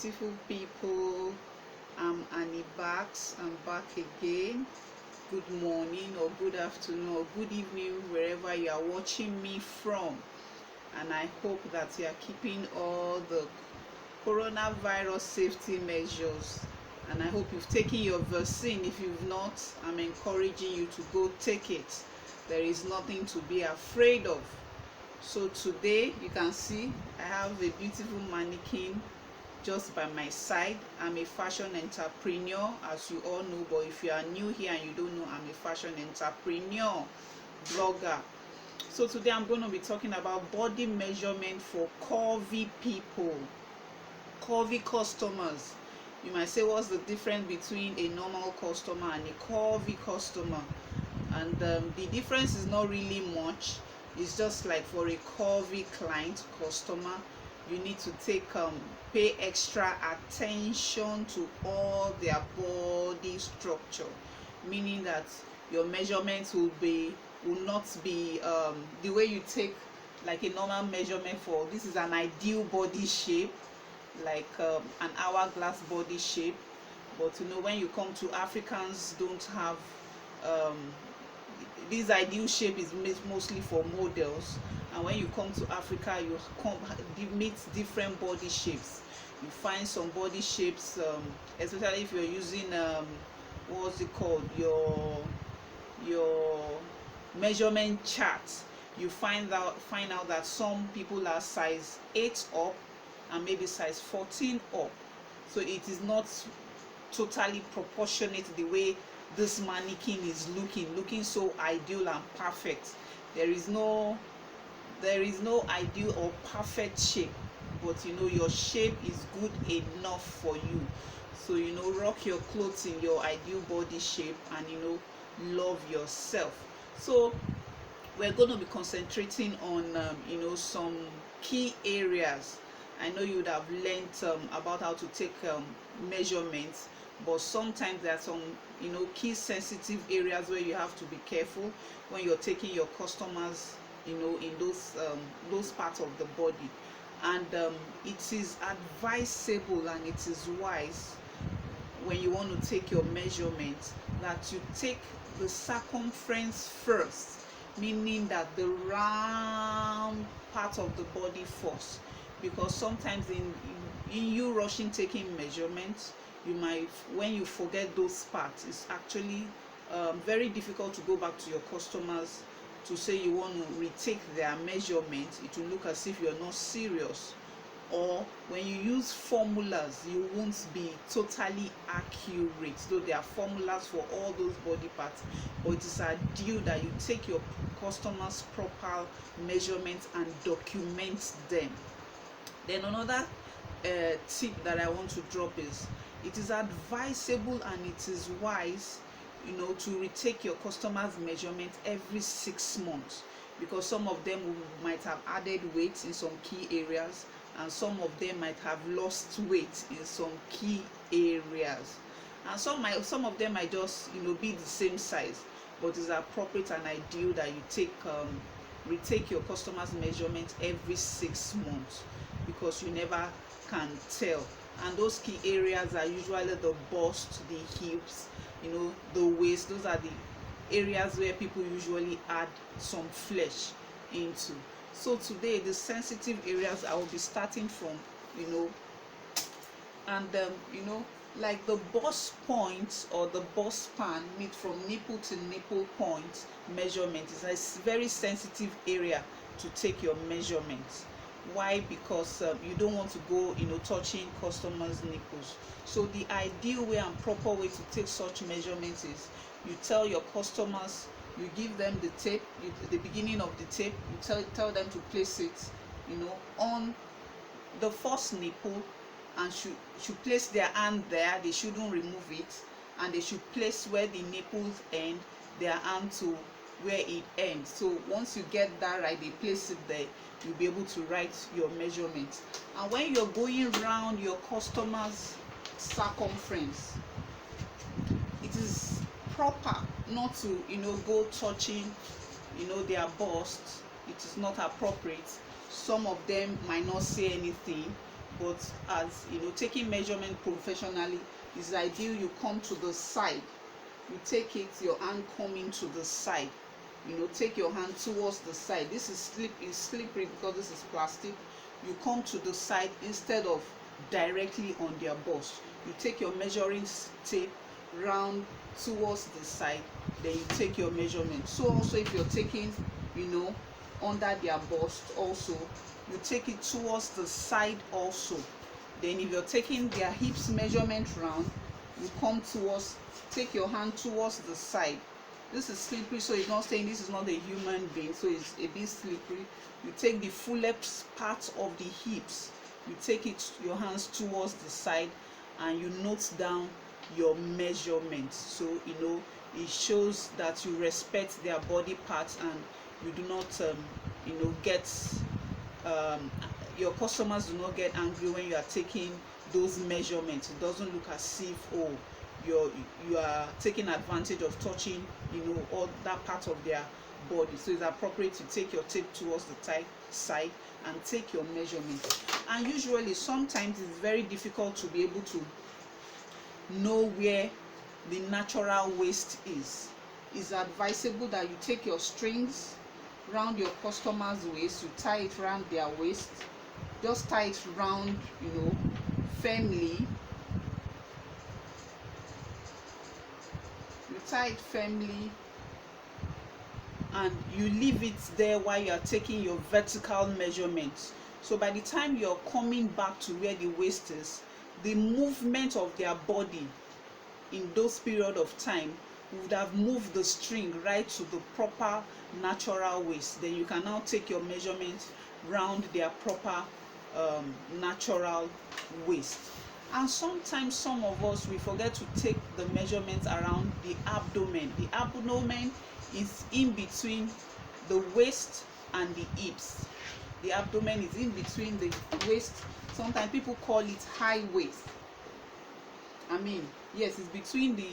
beautiful people. I'm Annie Bax. I'm back again. Good morning or good afternoon or good evening wherever you are watching me from, and I hope that you are keeping all the coronavirus safety measures, and I hope you've taken your vaccine. If you've not, I'm encouraging you to go take it. There is nothing to be afraid of. So today you can see I have a beautiful mannequin just by my side. I'm a fashion entrepreneur, as you all know, but if you are new here and you don't know, I'm a fashion entrepreneur, blogger. So today I'm going to be talking about body measurement for curvy people, curvy customers. You might say, what's the difference between a normal customer and a curvy customer? And the difference is not really much. It's just like for a curvy client customer, you need to pay extra attention to all their body structure, meaning that your measurements will not be the way you take like a normal measurement for. This is an ideal body shape, like an hourglass body shape. But you know, when you come to Africans, don't have this ideal shape is made mostly for models, and when you come to Africa, you meet different body shapes. You find some body shapes, especially if you're using what's it called, your measurement chart. You find out that some people are size 8 up and maybe size 14 up, so it is not totally proportionate the way this mannequin is looking so ideal and perfect. There is no ideal or perfect shape, but you know your shape is good enough for you. So you know, rock your clothes in your ideal body shape and you know, love yourself. So we're going to be concentrating on some key areas. I know you would have learned about how to take measurements, but sometimes there are some key sensitive areas where you have to be careful when you're taking your customers in those parts of the body. And it is advisable and it is wise, when you want to take your measurement, that you take the circumference first, meaning that the round part of the body first, because sometimes in you rushing taking measurements, you might, when you forget those parts, it's actually very difficult to go back to your customers to say you want to retake their measurement. It will look as if you're not serious. Or when you use formulas, you won't be totally accurate, though there are formulas for all those body parts. But it is ideal that you take your customers' proper measurements and document them. Then another tip that I want to drop is, it is advisable and it is wise, to retake your customers' measurement every 6 months, because some of them might have added weight in some key areas, and some of them might have lost weight in some key areas, and some of them might just be the same size. But it's appropriate and ideal that you retake your customers' measurement every 6 months, because you never can tell. And those key areas are usually the bust, the hips, the waist. Those are the areas where people usually add some flesh into. So today, the sensitive areas I will be starting from, and like the bust point or the bust span, meet from nipple to nipple point measurement, is a very sensitive area to take your measurements. Why? Because you don't want to go touching customers' nipples. So the ideal way and proper way to take such measurements is, you tell your customers, you give them the tape, the beginning of the tape, you tell them to place it on the first nipple, and should place their hand there. They shouldn't remove it, and they should place where the nipples end their hand to where it ends. So once you get that right, they place it there, you'll be able to write your measurements. And when you're going around your customer's circumference, it is proper not to go touching their bust. It is not appropriate. Some of them might not say anything, but as you know, taking measurement professionally is ideal. You come to the side, you take it, your hand coming to the side, you know, take your hand towards the side. This is slippery because this is plastic. You come to the side instead of directly on their bust. You take your measuring tape round towards the side, then you take your measurement. So also if you're taking, you know, under their bust also, you take it towards the side also. Then if you're taking their hips measurement round, you come towards, take your hand towards the side. This is slippery, so it's not saying this is not a human being, so it's a bit slippery. You take the fullest part of the hips, you take it, your hands towards the side, and you note down your measurement. So you know, it shows that you respect their body parts and you do not you know, get your customers do not get angry when you are taking those measurements. It doesn't look as if, oh, you are taking advantage of touching, you know, all that part of their body. So it's appropriate to take your tape towards the side and take your measurement. And usually sometimes it's very difficult to be able to know where the natural waist is. It's advisable that you take your strings round your customer's waist, you tie it round their waist, just tie it round, you know, firmly. You tie it firmly and you leave it there while you are taking your vertical measurements. So by the time you're coming back to where the waist is, the movement of their body in those period of time would have moved the string right to the proper natural waist. Then you can now take your measurement round their proper natural waist. And sometimes some of us, we forget to take the measurements around the abdomen. The abdomen is in between the waist and the hips. The abdomen is in between the waist. Sometimes people call it high waist. I mean, yes, it's between the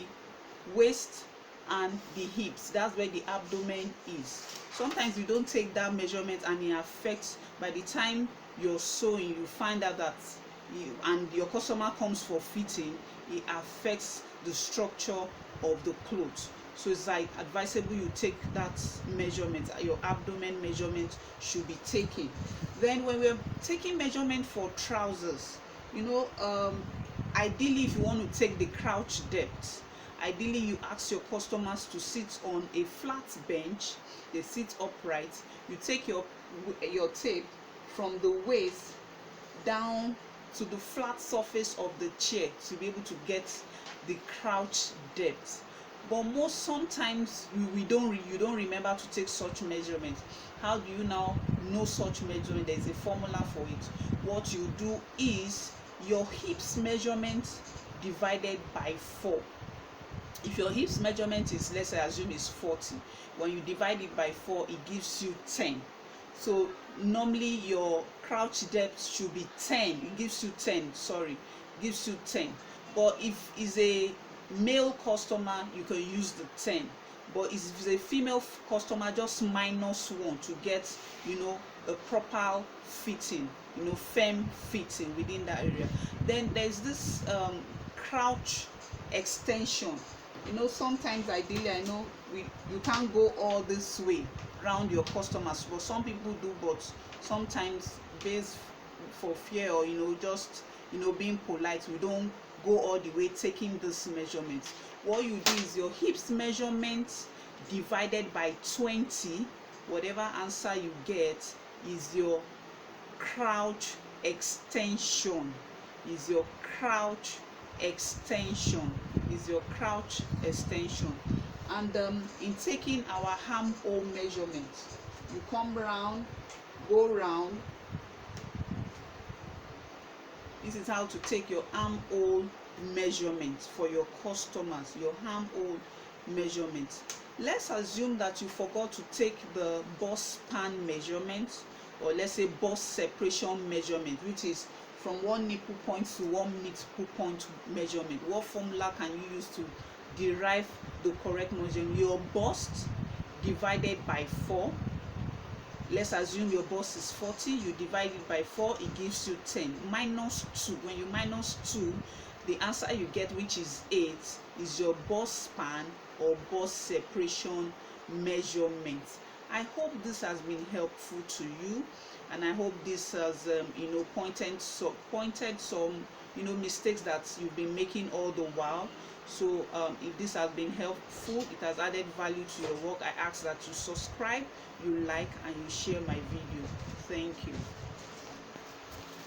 waist and the hips. That's where the abdomen is. Sometimes you don't take that measurement and it affects, by the time you're sewing, you find out that and your customer comes for fitting, it affects the structure of the clothes. So it's like advisable you take that measurement. Your abdomen measurement should be taken. Then when we're taking measurement for trousers, you know, ideally if you want to take the crouch depth, ideally you ask your customers to sit on a flat bench. They sit upright. You take your tape from the waist down to the flat surface of the chair to be able to get the crouch depth. But sometimes you don't remember to take such measurements. How do you now know such measurement? There's a formula for it. What you do is your hips measurement divided by 4. If your hips measurement is, let's say, assume is 40, when you divide it by 4, it gives you 10. So normally your crouch depth should be 10. It gives you 10, sorry, gives you 10. But if it's a male customer, you can use the 10. But if it's a female customer, just minus 1 to get, you know, a proper fitting, you know, firm fitting within that area. Then there's this crouch extension. You know, sometimes ideally, I know you can't go all this way around your customers, but some people do. But sometimes based for fear, or you know, just, you know, being polite, we don't go all the way taking this measurement. What you do is your hips measurement divided by 20. Whatever answer you get is your crouch extension. Is your crouch extension. Is your crouch extension. And in taking our armhole measurement, you come round, go round. This is how to take your armhole measurement for your customers. Your armhole measurement. Let's assume that you forgot to take the bust span measurement, or let's say bust separation measurement, which is from one nipple point to one nipple point measurement. What formula can you use to derive the correct measurement? Your bust divided by 4 let's assume your bust is 40, you divide it by 4, it gives you 10 minus 2. When you minus 2, the answer you get, which is 8, is your bust span or bust separation measurement. I hope this has been helpful to you, and I hope this has pointed some mistakes that you've been making all the while. So if this has been helpful, it has added value to your work, I ask that you subscribe, you like, and you share my video. Thank you.